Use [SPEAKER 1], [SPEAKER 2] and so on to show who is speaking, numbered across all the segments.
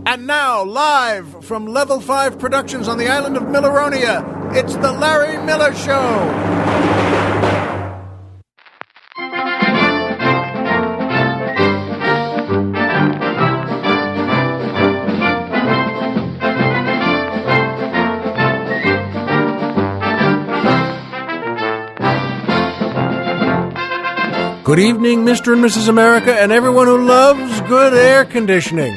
[SPEAKER 1] And now, live from Level 5 Productions on the island of Milleronia, it's The Larry Miller Show. Good evening, Mr. and Mrs. America, and everyone who loves good air conditioning.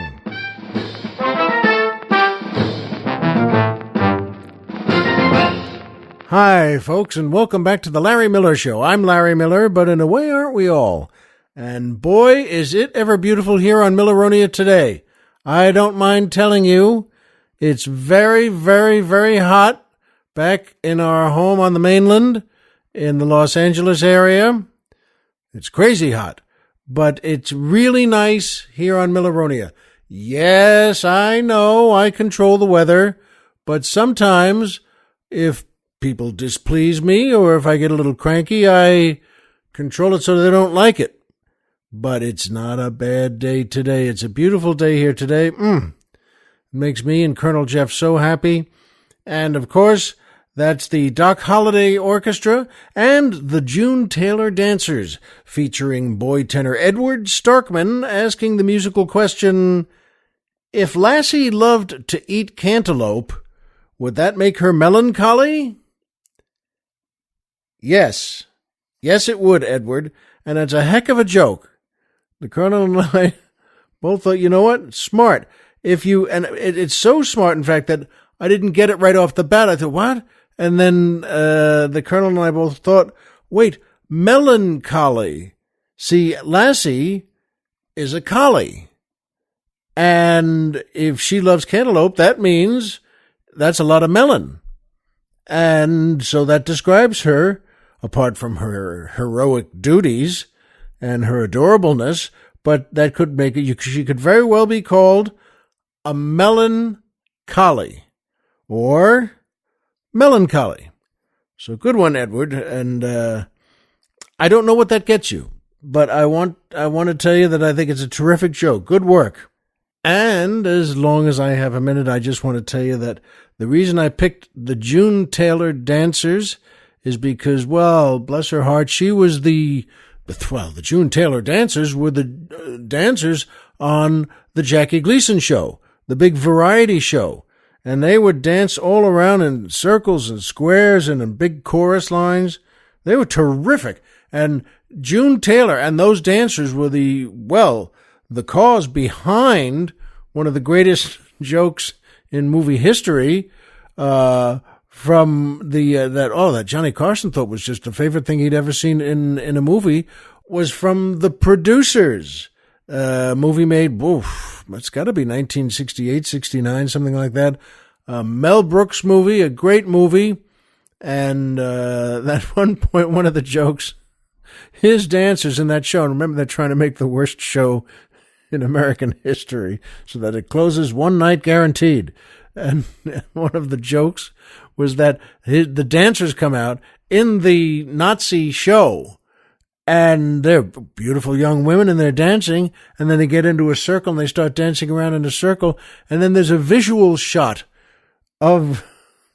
[SPEAKER 1] Hi, folks, and welcome back to the Larry Miller Show. I'm Larry Miller, but in a way, aren't we all? And boy, is it ever beautiful here on Milleronia today. I don't mind telling you, it's very, very, very hot back in our home on the mainland in the Los Angeles area. It's crazy hot, but it's really nice here on Milleronia. Yes, I know I control the weather, but sometimes if people displease me or if I get a little cranky, I control it so they don't like it. But it's not a bad day today. It's a beautiful day here today. It makes me and Colonel Jeff so happy. And, of course, that's the Doc Holliday Orchestra and the June Taylor Dancers, featuring boy tenor Edward Starkman asking the musical question, if Lassie loved to eat cantaloupe, would that make her melancholy? Yes. Yes, it would, Edward, and it's a heck of a joke. The Colonel and I both thought, you know what? Smart. It's so smart, in fact, that I didn't get it right off the bat. I thought, what? And then the Colonel and I both thought, wait, melancholy. See, Lassie is a collie. And if she loves cantaloupe, that means that's a lot of melon. And so that describes her, apart from her heroic duties and her adorableness, but that could make it, she could very well be called a melon collie or melancholy. So good one, Edward. And I don't know what that gets you, but I want to tell you that I think it's a terrific joke. Good work. And as long as I have a minute, I just want to tell you that the reason I picked the June Taylor Dancers is because, well, bless her heart, she was the June Taylor Dancers were the dancers on the Jackie Gleason show, the big variety show. And they would dance all around in circles and squares and in big chorus lines. They were terrific. And June Taylor and those dancers were the cause behind one of the greatest jokes in movie history, from that Johnny Carson thought was just the favorite thing he'd ever seen in a movie, was from The Producers. Movie made, it's got to be 1968, 69, something like that. Mel Brooks movie, a great movie. And at one point, one of the jokes, his dancers in that show, and remember they're trying to make the worst show in American history so that it closes one night guaranteed. And one of the jokes was that the dancers come out in the Nazi show, and they're beautiful young women, and they're dancing, and then they get into a circle, and they start dancing around in a circle, and then there's a visual shot of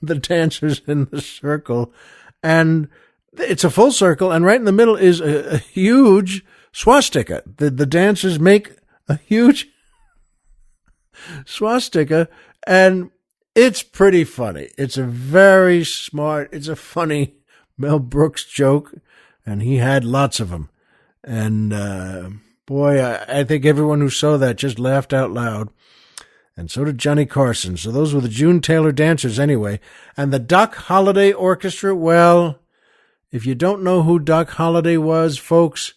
[SPEAKER 1] the dancers in the circle, and it's a full circle, and right in the middle is a huge swastika. The dancers make a huge swastika, and it's pretty funny. It's a very smart, it's a funny Mel Brooks joke, and he had lots of them. And boy, I think everyone who saw that just laughed out loud. And so did Johnny Carson. So those were the June Taylor Dancers anyway. And the Doc Holliday Orchestra, well, if you don't know who Doc Holliday was, folks,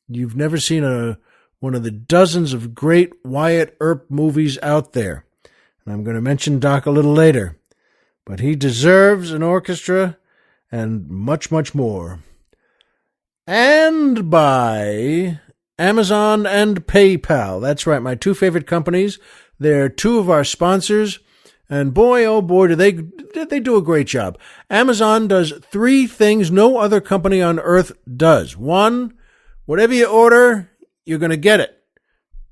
[SPEAKER 1] you've never seen one of the dozens of great Wyatt Earp movies out there. And I'm going to mention Doc a little later. But he deserves an orchestra and much, much more. And by Amazon and PayPal. That's right, my two favorite companies. They're two of our sponsors. And boy, oh boy, do they do a great job. Amazon does three things no other company on earth does. One, whatever you order, you're going to get it.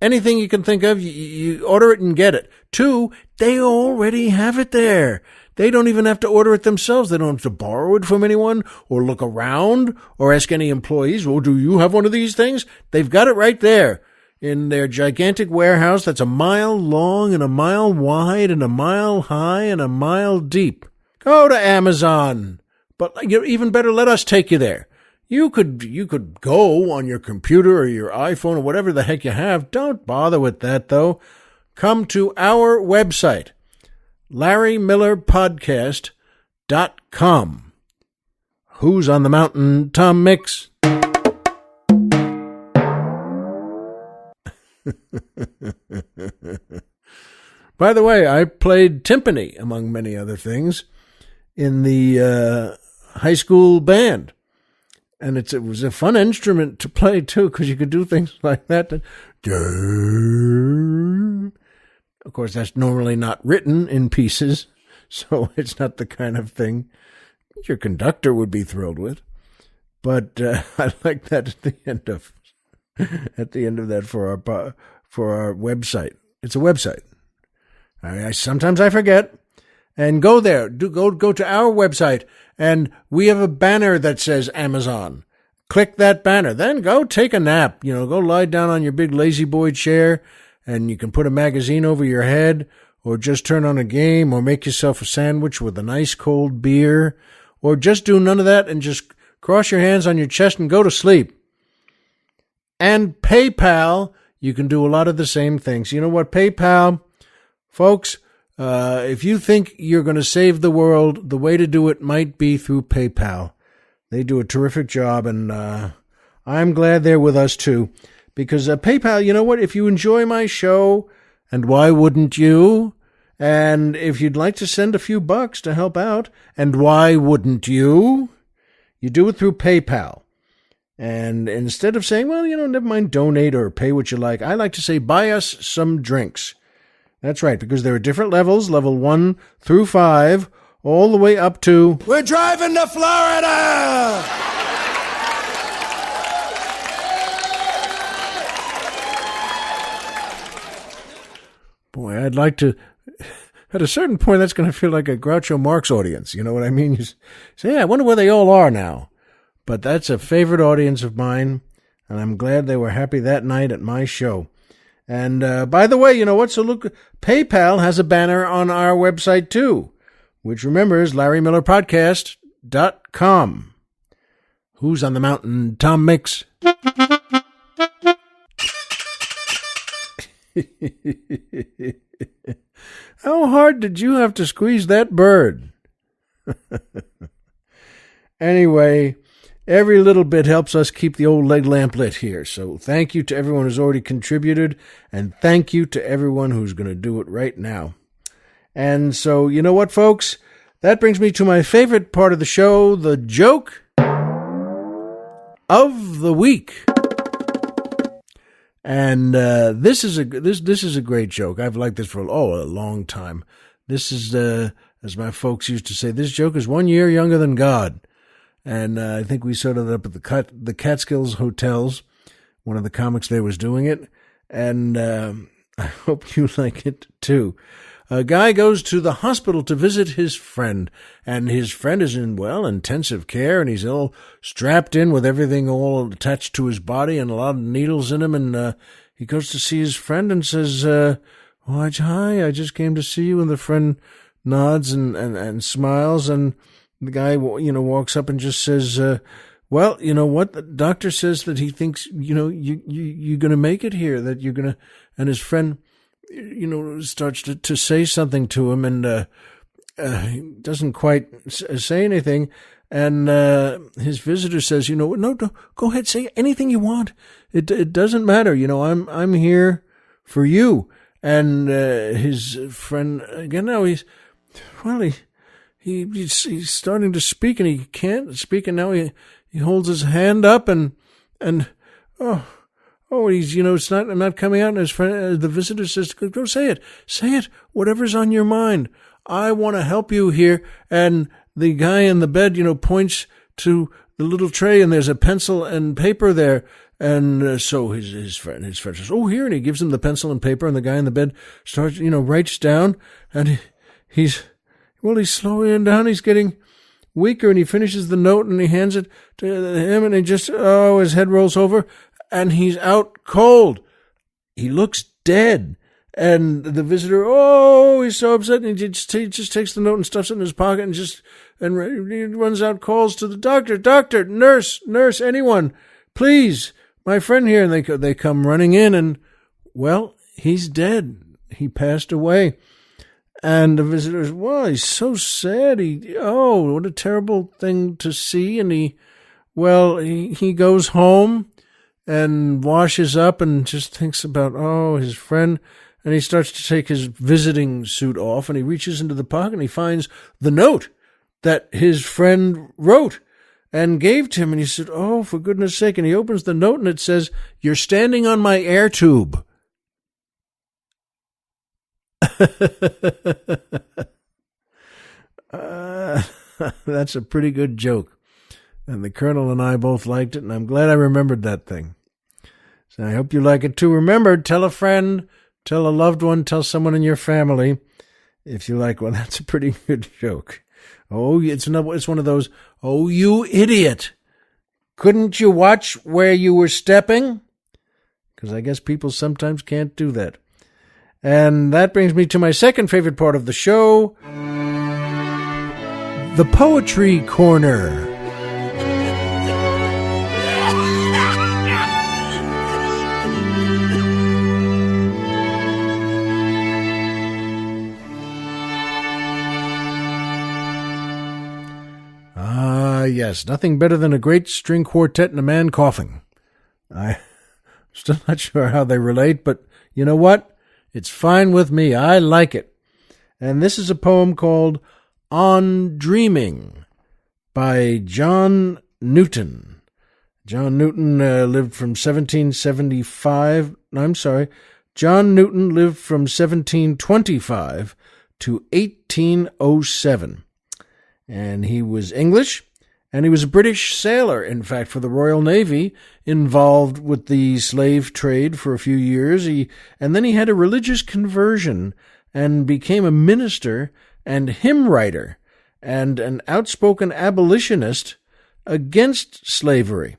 [SPEAKER 1] anything you can think of, you order it and get it. 2, they already have it there. They don't even have to order it themselves. They don't have to borrow it from anyone or look around or ask any employees, well, do you have one of these things? They've got it right there in their gigantic warehouse that's a mile long and a mile wide and a mile high and a mile deep. Go to Amazon. But even better, let us take you there. You could go on your computer or your iPhone or whatever the heck you have. Don't bother with that, though. Come to our website, LarryMillerPodcast.com. Who's on the mountain, Tom Mix? By the way, I played timpani, among many other things, in the high school band. And it was a fun instrument to play, too, because you could do things like that. Of course, that's normally not written in pieces, so it's not the kind of thing your conductor would be thrilled with. But I like that at the end of that for our website. It's a website. Sometimes I forget. And go there. Go to our website, and we have a banner that says Amazon. Click that banner. Then go take a nap. Go lie down on your big lazy boy chair, and you can put a magazine over your head, or just turn on a game, or make yourself a sandwich with a nice cold beer, or just do none of that and just cross your hands on your chest and go to sleep. And PayPal, you can do a lot of the same things. You know what? PayPal, folks, if you think you're going to save the world, the way to do it might be through PayPal. They do a terrific job, and I'm glad they're with us, too. Because PayPal, you know what? If you enjoy my show, and why wouldn't you? And if you'd like to send a few bucks to help out, and why wouldn't you? You do it through PayPal. And instead of saying, well, never mind, donate or pay what you like, I like to say, buy us some drinks. That's right, because there are different levels, level 1 through 5, all the way up to... We're driving to Florida! Boy, I'd like to... At a certain point, that's going to feel like a Groucho Marx audience, you know what I mean? You say, yeah, I wonder where they all are now. But that's a favorite audience of mine, and I'm glad they were happy that night at my show. And by the way, you know what? So look, PayPal has a banner on our website too, which remember is LarryMillerPodcast.com. Who's on the mountain? Tom Mix. How hard did you have to squeeze that bird? Anyway, every little bit helps us keep the old leg lamp lit here. So thank you to everyone who's already contributed, and thank you to everyone who's going to do it right now. And so, you know what, folks? That brings me to my favorite part of the show, the joke of the week. And this is a great joke. I've liked this for a long time. This is, as my folks used to say, this joke is 1 year younger than God. And I think we set it up at the Catskills Hotels. One of the comics there was doing it. And I hope you like it, too. A guy goes to the hospital to visit his friend. And his friend is in, intensive care. And he's all strapped in with everything all attached to his body and a lot of needles in him. And he goes to see his friend and says, hi, I just came to see you. And the friend nods and smiles. And the guy, walks up and just says, well, you know what? The doctor says that he thinks, you're going to make it here, that you're going to, and his friend, starts to say something to him, and he doesn't quite say anything. And his visitor says, no, go ahead, say anything you want. It doesn't matter. I'm here for you. And his friend, again, now he's starting to speak, and he can't speak, and now he holds his hand up, and he's, it's not, I'm not coming out, and his friend, the visitor says, go say it, whatever's on your mind. I want to help you here. And the guy in the bed, points to the little tray, and there's a pencil and paper there, And so his friend says, "Oh, here," and he gives him the pencil and paper, and the guy in the bed starts, writes down, and he's slowing down. He's getting weaker, and he finishes the note, and he hands it to him, and his head rolls over, and he's out cold. He looks dead. And the visitor, he's so upset, and he just takes the note and stuffs it in his pocket, and he runs out, calls to the doctor, nurse, anyone, please, my friend here. And they come running in, and, well, he's dead. He passed away. And the visitor's, he's so sad. What a terrible thing to see. And he goes home and washes up and just thinks about, his friend. And he starts to take his visiting suit off, and he reaches into the pocket, and he finds the note that his friend wrote and gave to him. And he said, for goodness sake. And he opens the note, and it says, "You're standing on my air tube." That's a pretty good joke. And the Colonel and I both liked it, and I'm glad I remembered that thing. So I hope you like it too. Remember, tell a friend, tell a loved one, tell someone in your family if you like one. That's a pretty good joke. It's one of those, you idiot. Couldn't you watch where you were stepping? Because I guess people sometimes can't do that. And that brings me to my second favorite part of the show, the Poetry Corner. Yes, nothing better than a great string quartet and a man coughing. I'm still not sure how they relate, but you know what? It's fine with me. I like it. And this is a poem called On Dreaming by John Newton. John Newton lived from 1775. John Newton lived from 1725 to 1807. And he was English. And he was a British sailor, in fact, for the Royal Navy, involved with the slave trade for a few years. And then he had a religious conversion and became a minister and hymn writer and an outspoken abolitionist against slavery.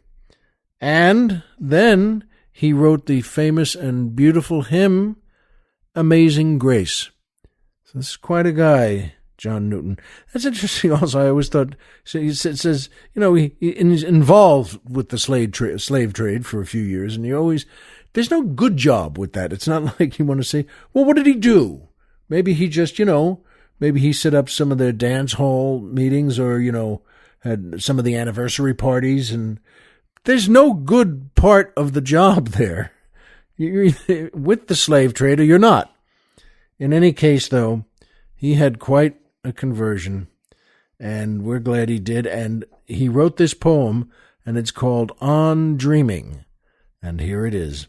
[SPEAKER 1] And then he wrote the famous and beautiful hymn, Amazing Grace. So this is quite a guy, John Newton. That's interesting also. I always thought, it says, he's involved with the slave trade for a few years, and there's no good job with that. It's not like you want to say, well, what did he do? Maybe he just, maybe he set up some of the dance hall meetings or, had some of the anniversary parties, and there's no good part of the job there. You're either with the slave trade or you're not. In any case, though, he had quite a conversion, and we're glad he did. And he wrote this poem, and it's called On Dreaming. And here it is.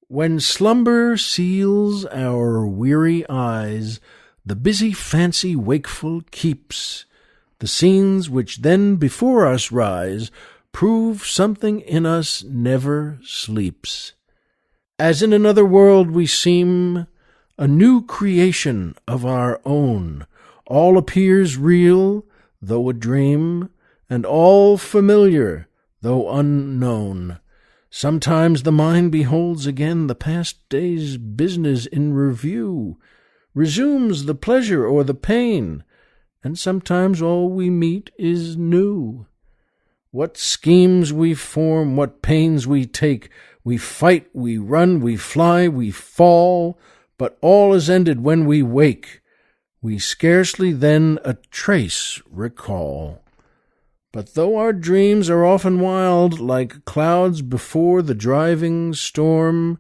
[SPEAKER 1] When slumber seals our weary eyes, the busy fancy wakeful keeps. The scenes which then before us rise prove something in us never sleeps. As in another world we seem, a new creation of our own. All appears real, though a dream, and all familiar, though unknown. Sometimes the mind beholds again the past day's business in review, resumes the pleasure or the pain, and sometimes all we meet is new. What schemes we form, what pains we take, we fight, we run, we fly, we fall, but all is ended when we wake. We scarcely then a trace recall. But though our dreams are often wild, like clouds before the driving storm,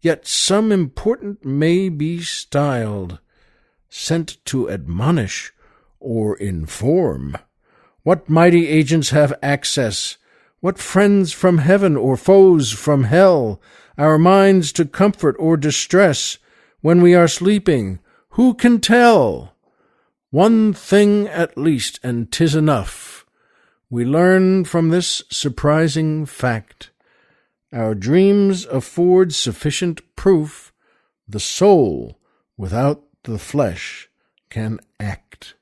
[SPEAKER 1] yet some important may be styled, sent to admonish or inform. What mighty agents have access? What friends from heaven or foes from hell? Our minds to comfort or distress, when we are sleeping, who can tell? One thing at least, and 'tis enough, we learn from this surprising fact, Our dreams afford sufficient proof the soul without the flesh can act.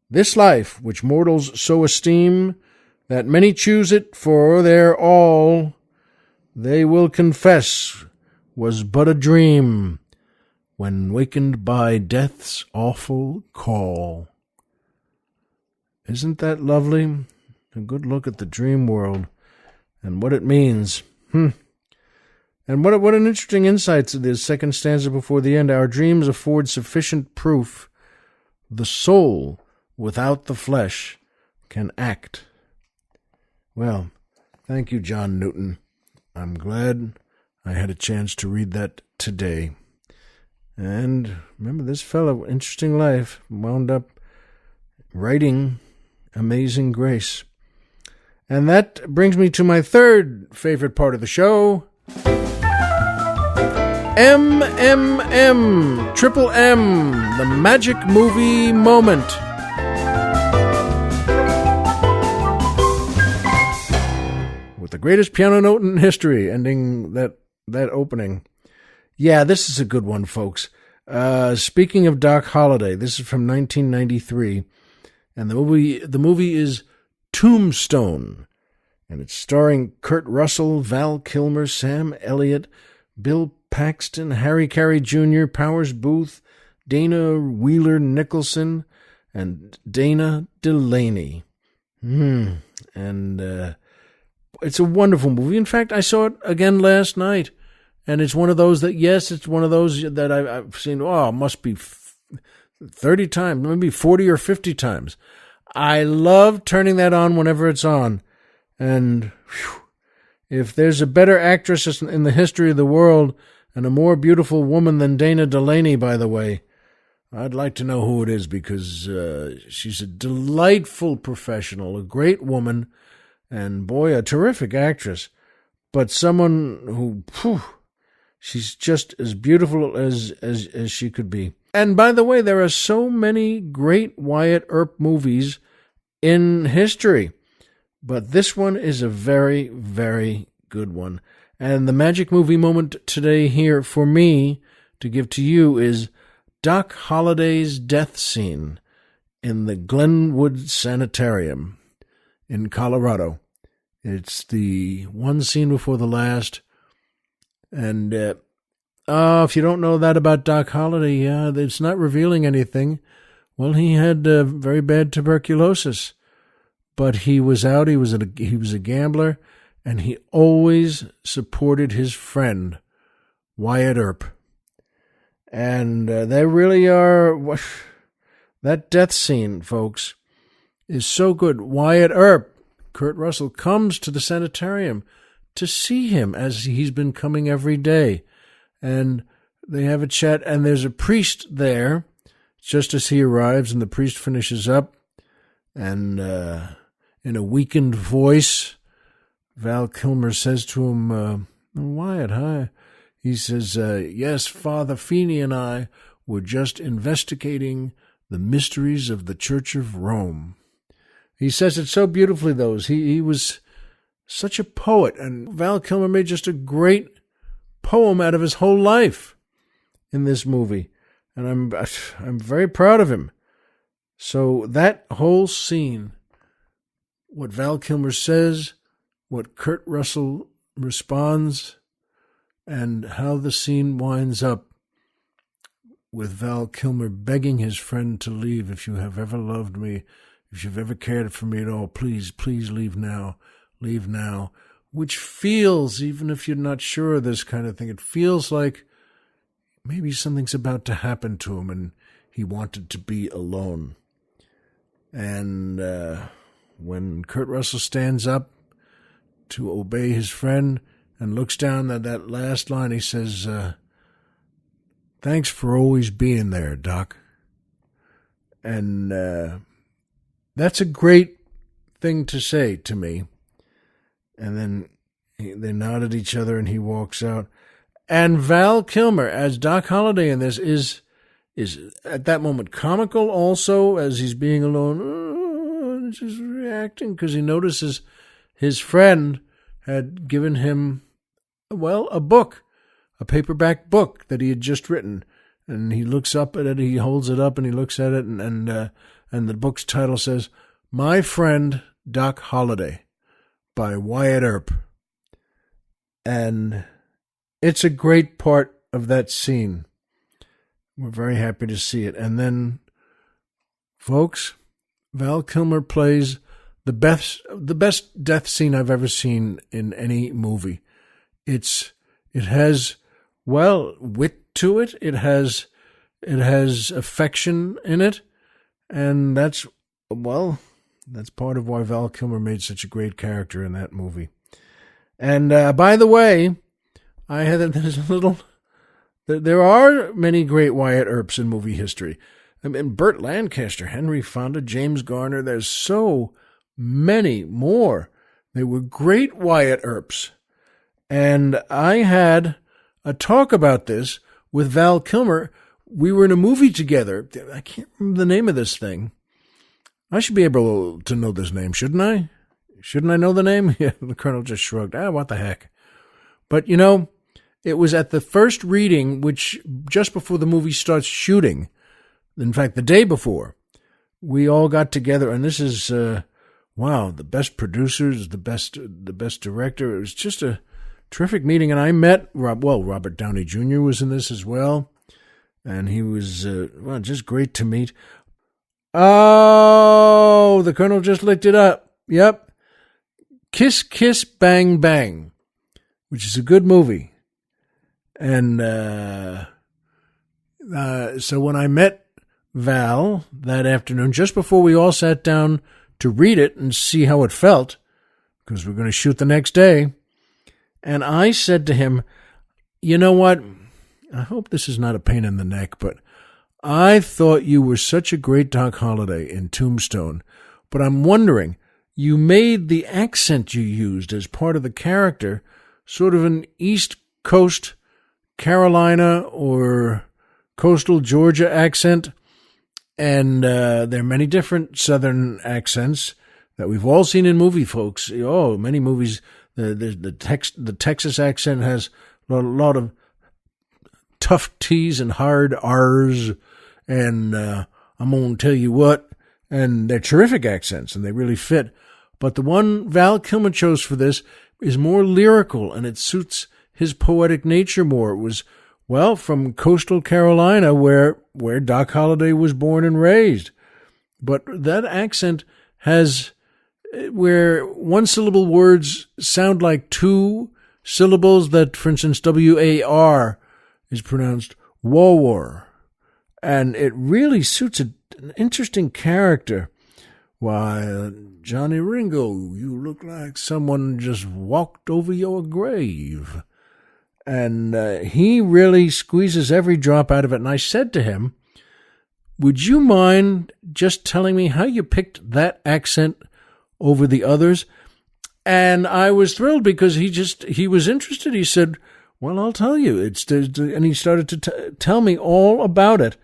[SPEAKER 1] This life which mortals so esteem, that many choose it for their all, they will confess was but a dream when wakened by death's awful call. Isn't that lovely? A good look at the dream world and what it means. And what an interesting insight to this second stanza before the end. Our dreams afford sufficient proof the soul without the flesh can act. Well, thank you, John Newton. I'm glad I had a chance to read that today. And remember, this fellow, interesting life, wound up writing Amazing Grace. And that brings me to my third favorite part of the show. Triple M, the magic movie moment. With the greatest piano note in history, ending that opening. Yeah, this is a good one, folks. Speaking of Doc Holliday, this is from 1993, and the movie is Tombstone, and it's starring Kurt Russell, Val Kilmer, Sam Elliott, Bill Paxton, Harry Carey Jr., Powers Booth, Dana Wheeler Nicholson, and Dana Delaney. And it's a wonderful movie. In fact, I saw it again last night, and it's one of those that I've seen, must be 30 times, maybe 40 or 50 times. I love turning that on whenever it's on. And if there's a better actress in the history of the world and a more beautiful woman than Dana Delaney, by the way, I'd like to know who it is, because she's a delightful professional, a great woman, and boy, a terrific actress. But someone who, she's just as beautiful as she could be. And by the way, there are so many great Wyatt Earp movies in history, but this one is a very, very good one. And the magic movie moment today here for me to give to you is Doc Holliday's death scene in the Glenwood Sanitarium in Colorado. It's the one scene before the last. And if you don't know that about Doc Holliday, it's not revealing anything. Well, he had very bad tuberculosis, but he was out. He was a gambler, and he always supported his friend Wyatt Earp. And they really are. That death scene, folks, is so good. Wyatt Earp, Kurt Russell, comes to the sanitarium to see him, as he's been coming every day. And they have a chat, and there's a priest there just as he arrives, and the priest finishes up, and in a weakened voice, Val Kilmer says to him, Wyatt, hi. He says, yes, Father Feeney and I were just investigating the mysteries of the Church of Rome. He says it so beautifully, though. He was such a poet, and Val Kilmer made just a great poem out of his whole life in this movie, and I'm very proud of him. So that whole scene, what Val Kilmer says, what Kurt Russell responds, and how the scene winds up with Val Kilmer begging his friend to leave. If you have ever loved me, if you've ever cared for me at all, please, please leave now. Leave now. Which feels, even if you're not sure of this kind of thing, it feels like maybe something's about to happen to him and he wanted to be alone. And when Kurt Russell stands up to obey his friend and looks down at that last line, he says, thanks for always being there, Doc. And that's a great thing to say to me. And then they nod at each other and he walks out. And Val Kilmer, as Doc Holliday in this, is at that moment comical also, as he's being alone, just reacting because he notices his friend had given him well, a book, a paperback book that he had just written. And he looks up at it, he holds it up and he looks at it, and the book's title says, My Friend Doc Holliday by Wyatt Earp. And it's a great part of that scene. We're very happy to see it. And then, folks, Val Kilmer plays the best death scene I've ever seen in any movie. It has, well, wit to it. It has affection in it. And that's part of why Val Kilmer made such a great character in that movie. And by the way, there are many great Wyatt Earps in movie history. I mean, Burt Lancaster, Henry Fonda, James Garner, there's so many more. They were great Wyatt Earps. And I had a talk about this with Val Kilmer. We were in a movie together. I can't remember the name of this thing. I should be able to know this name, shouldn't I? Shouldn't I know the name? Yeah, the Colonel just shrugged. What the heck? But, it was at the first reading, which just before the movie starts shooting, in fact, the day before, we all got together, and this is, the best producers, the best director. It was just a terrific meeting, and I met Robert Downey Jr. was in this as well, and he was, just great to meet. Oh, the Colonel just looked it up. Yep. Kiss, Kiss, Bang, Bang, which is a good movie. And so when I met Val that afternoon, just before we all sat down to read it and see how it felt, because we're going to shoot the next day, and I said to him, you know what? I hope this is not a pain in the neck, but I thought you were such a great Doc Holliday in Tombstone, but I'm wondering, you made the accent you used as part of the character sort of an East Coast Carolina or coastal Georgia accent, and there are many different Southern accents that we've all seen in movie, folks. Oh, many movies. The Texas accent has a lot of tough T's and hard R's, and I'm gonna tell you what, and they're terrific accents, and they really fit. But the one Val Kilmer chose for this is more lyrical, and it suits his poetic nature more. It was, from coastal Carolina, where Doc Holliday was born and raised. But that accent has, where one-syllable words sound like two syllables that, for instance, W-A-R is pronounced war. And it really suits an interesting character. Why, Johnny Ringo, you look like someone just walked over your grave. And he really squeezes every drop out of it. And I said to him, would you mind just telling me how you picked that accent over the others? And I was thrilled because he was interested. He said, well, I'll tell you. And he started to tell me all about it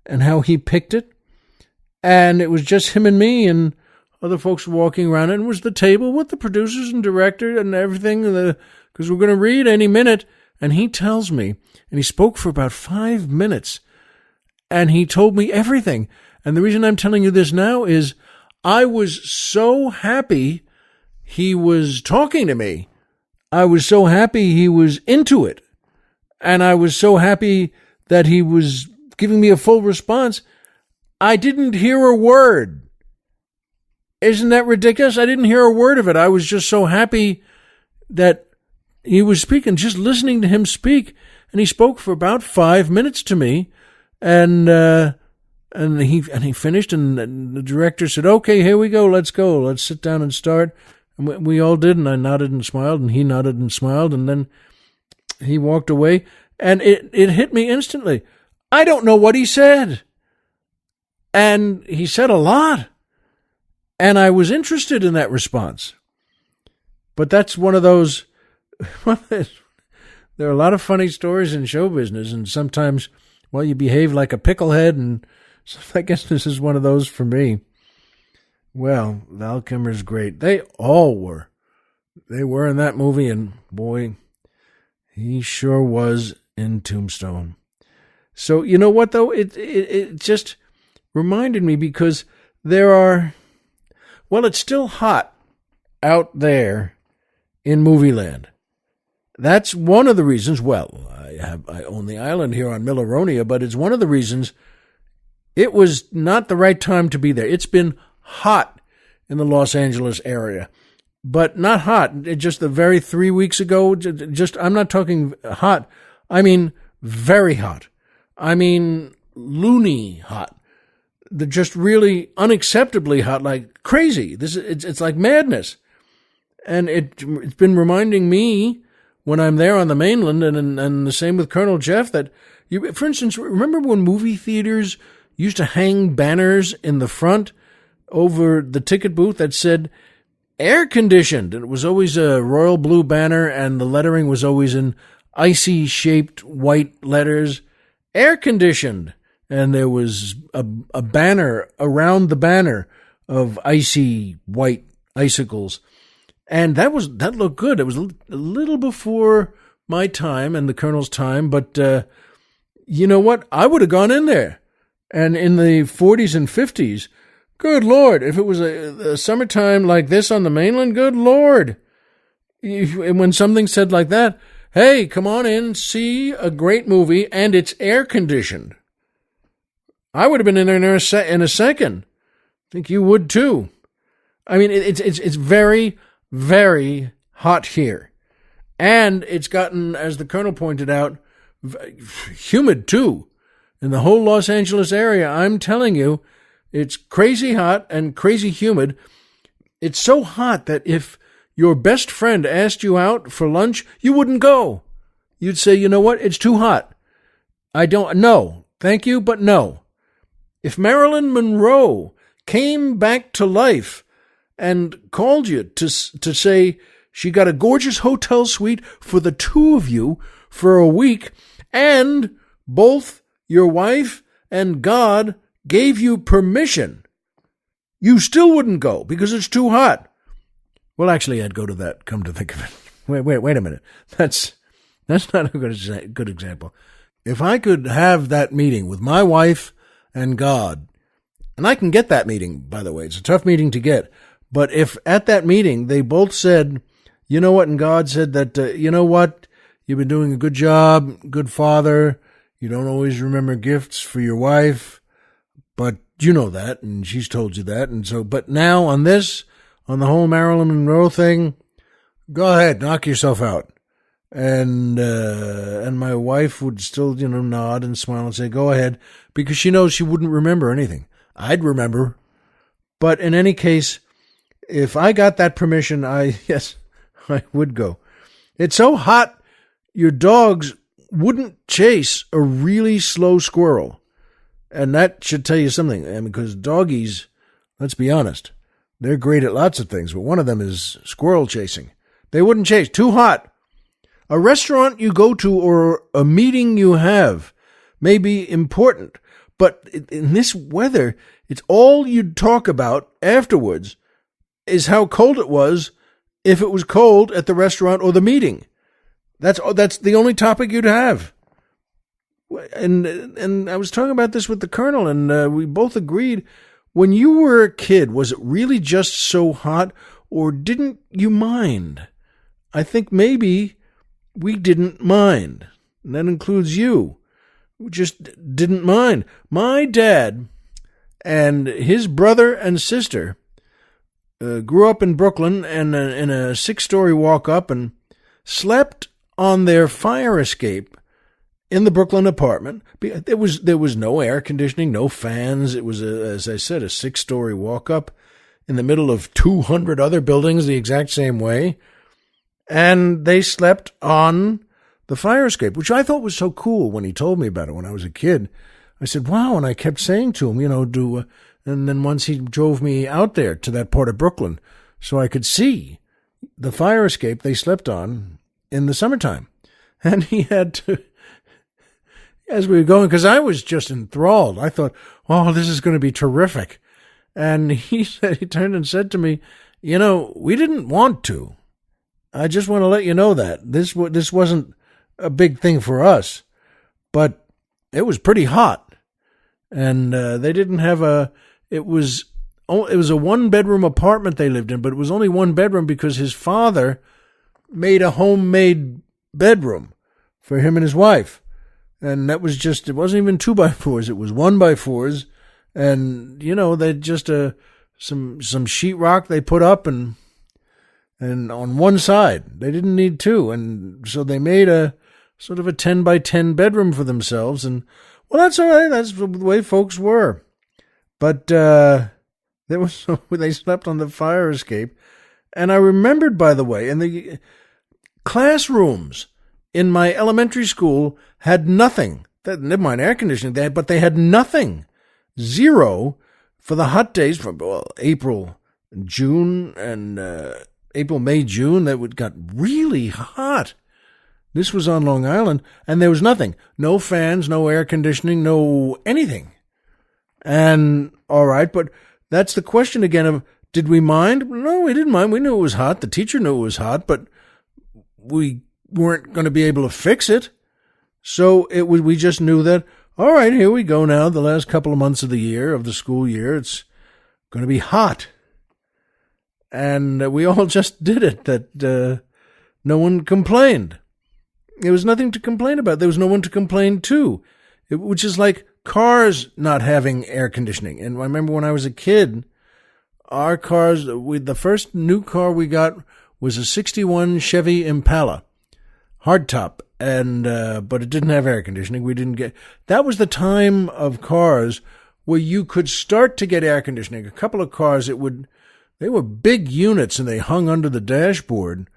[SPEAKER 1] and how he picked it. And it was just him and me, and other folks walking around. And it was the table with the producers and director and everything, because we're going to read any minute. And he tells me, and he spoke for about 5 minutes, and he told me everything. And the reason I'm telling you this now is I was so happy he was talking to me. I was so happy he was into it. And I was so happy that he was giving me a full response. I didn't hear a word. Isn't that ridiculous? I didn't hear a word of it. I was just so happy that he was speaking, just listening to him speak. And he spoke for about 5 minutes to me. And he finished, and the director said, okay, here we go. Let's sit down and start. And we all did, and I nodded and smiled, and he nodded and smiled, and then he walked away. And it hit me instantly. I don't know what he said. And he said a lot. And I was interested in that response. But that's one of those, there are a lot of funny stories in show business, and sometimes, you behave like a picklehead, and so I guess this is one of those for me. Well, Val Kilmer's great. They all were. They were in that movie, and boy, He sure was in Tombstone. So, you know what, though? It just reminded me because it's still hot out there in movie land. That's one of the reasons, I own the island here on Milleronia, but it's one of the reasons it was not the right time to be there. It's been hot in the Los Angeles area, but not hot. Just the very 3 weeks ago, I'm not talking hot. I mean, very hot. I mean, loony hot. They're just really unacceptably hot, like crazy. It's like madness. And it's been reminding me when I'm there on the mainland, and the same with Colonel Jeff, that for instance, remember when movie theaters used to hang banners in the front over the ticket booth that said air conditioned? And it was always a royal blue banner, and the lettering was always in icy shaped white letters, air conditioned. And there was a banner around the banner of icy white icicles. And that looked good. It was a little before my time and the Colonel's time, but you know what? I would have gone in there. And in the 40s and 50s, good Lord, if it was a summertime like this on the mainland, good Lord. When something said like that, hey, come on in, see a great movie, and it's air-conditioned. I would have been in there in a second. I think you would too. I mean, it's very, very hot here. And it's gotten, as the Colonel pointed out, humid too. In the whole Los Angeles area, I'm telling you, it's crazy hot and crazy humid. It's so hot that if your best friend asked you out for lunch, you wouldn't go. You'd say, you know what, it's too hot. No, thank you, but no. If Marilyn Monroe came back to life and called you to say she got a gorgeous hotel suite for the two of you for a week, and both your wife and God gave you permission, you still wouldn't go because it's too hot. Well, actually, I'd go to that, come to think of it. Wait a minute. That's not a good example. If I could have that meeting with my wife and God, and I can get that meeting, by the way, it's a tough meeting to get, but if at that meeting they both said, you know what, and God said that, you know what, you've been doing a good job, good father, you don't always remember gifts for your wife, but you know that, and she's told you that, and so, but now on the whole Marilyn Monroe thing, go ahead, knock yourself out. And my wife would still, nod and smile and say, go ahead, because she knows she wouldn't remember anything. I'd remember. But in any case, if I got that permission, I would go. It's so hot, your dogs wouldn't chase a really slow squirrel. And that should tell you something. Because doggies, let's be honest, they're great at lots of things, but one of them is squirrel chasing. They wouldn't chase. Too hot. A restaurant you go to or a meeting you have may be important, but in this weather, it's all you'd talk about afterwards is how cold it was if it was cold at the restaurant or the meeting. That's the only topic you'd have. And I was talking about this with the Colonel, and we both agreed, when you were a kid, was it really just so hot, or didn't you mind? I think maybe we didn't mind. And that includes you. We just didn't mind. My dad and his brother and sister grew up in Brooklyn and in a 6-story walk-up and slept on their fire escape in the Brooklyn apartment. There was no air conditioning, no fans. It was, as I said, a 6-story walk-up in the middle of 200 other buildings the exact same way. And they slept on the fire escape, which I thought was so cool when he told me about it when I was a kid. I said, wow, and I kept saying to him, and then once he drove me out there to that part of Brooklyn so I could see the fire escape they slept on in the summertime. And he had to, as we were going, because I was just enthralled. I thought, oh, this is going to be terrific. And he turned and said to me, we didn't want to. I just want to let you know that this wasn't a big thing for us, but it was pretty hot. And they didn't have it was a 1-bedroom apartment they lived in, but it was only 1 bedroom because his father made a homemade bedroom for him and his wife. And that was just, it wasn't even 2x4s, it was 1x4s. And, they just, some sheetrock they put up and on one side. They didn't need 2. And so they made a sort of a 10x10 bedroom for themselves. And, well, that's all right. That's the way folks were. But, they slept on the fire escape. And I remembered, by the way, in the classrooms in my elementary school had nothing. Never mind air conditioning, but they had nothing. 0 for the hot days from April, June, and April, May, June. That got really hot. This was on Long Island, and there was nothing. No fans, no air conditioning, no anything. And all right, but that's the question again of, did we mind? No, we didn't mind. We knew it was hot. The teacher knew it was hot, but we weren't going to be able to fix it. So we just knew that, all right, here we go now. The last couple of months of the school year, it's going to be hot. And we all just did it, that no one complained. There was nothing to complain about. There was no one to complain to, which is like cars not having air conditioning. And I remember when I was a kid, our cars, the first new car we got was a 61 Chevy Impala, hardtop, and but it didn't have air conditioning. That was the time of cars where you could start to get air conditioning. A couple of cars, they were big units and they hung under the dashboard.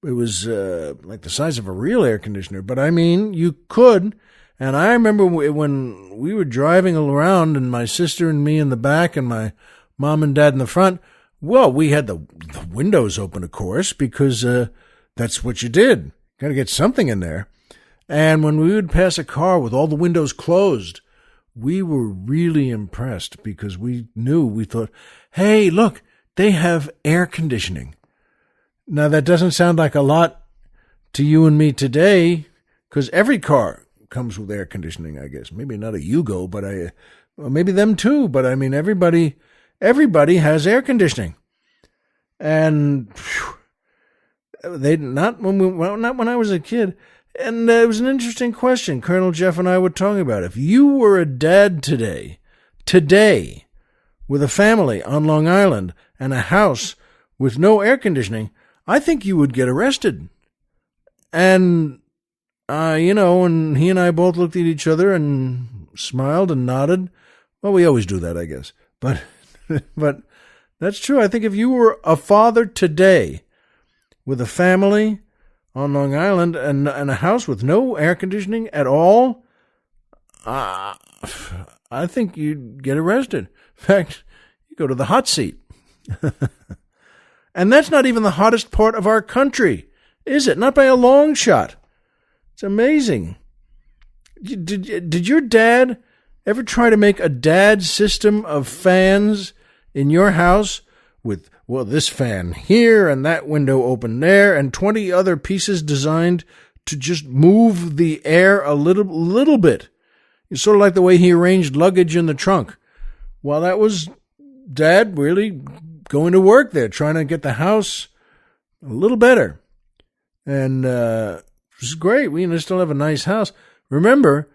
[SPEAKER 1] It was like the size of a real air conditioner, but I mean, you could. And I remember when we were driving around, and my sister and me in the back and my mom and dad in the front, well, we had the windows open, of course, because that's what you did. Got to get something in there. And when we would pass a car with all the windows closed, we were really impressed because we thought, hey, look, they have air conditioning. Now, that doesn't sound like a lot to you and me today, because every car comes with air conditioning, I guess. Maybe not a Yugo, but maybe them too. But I mean, everybody has air conditioning. And not when I was a kid. And it was an interesting question Colonel Jeff and I were talking about. If you were a dad today, with a family on Long Island and a house with no air conditioning, I think you would get arrested. And, and he and I both looked at each other and smiled and nodded. Well, we always do that, I guess. But that's true. I think if you were a father today with a family on Long Island and a house with no air conditioning at all, I think you'd get arrested. In fact, you go to the hot seat. And that's not even the hottest part of our country, is it? Not by a long shot. It's amazing. Did your dad ever try to make a dad system of fans in your house with, well, this fan here and that window open there and 20 other pieces designed to just move the air a little bit? It's sort of like the way he arranged luggage in the trunk. Well, that was Dad really going to work there, trying to get the house a little better. And it was great. We still have a nice house. Remember,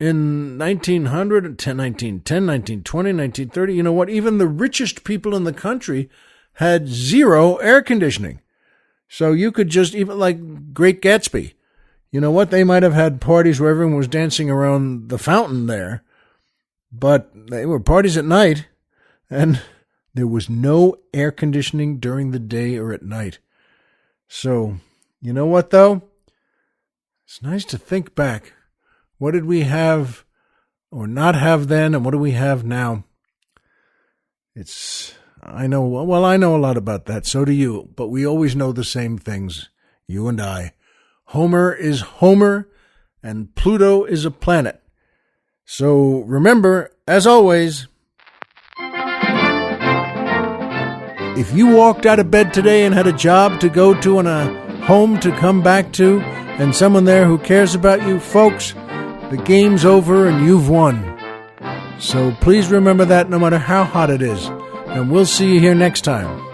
[SPEAKER 1] in 1900, 1910, 1920, 1930, you know what? Even the richest people in the country had 0 air conditioning. So you could just, even like Great Gatsby, you know what? They might have had parties where everyone was dancing around the fountain there, but they were parties at night, and there was no air conditioning during the day or at night. So, you know what, though? It's nice to think back. What did we have or not have then, and what do we have now? I know a lot about that. So do you. But we always know the same things, you and I. Homer is Homer, and Pluto is a planet. So remember, as always, if you walked out of bed today and had a job to go to and a home to come back to, and someone there who cares about you, folks, the game's over and you've won. So please remember that no matter how hot it is. And we'll see you here next time.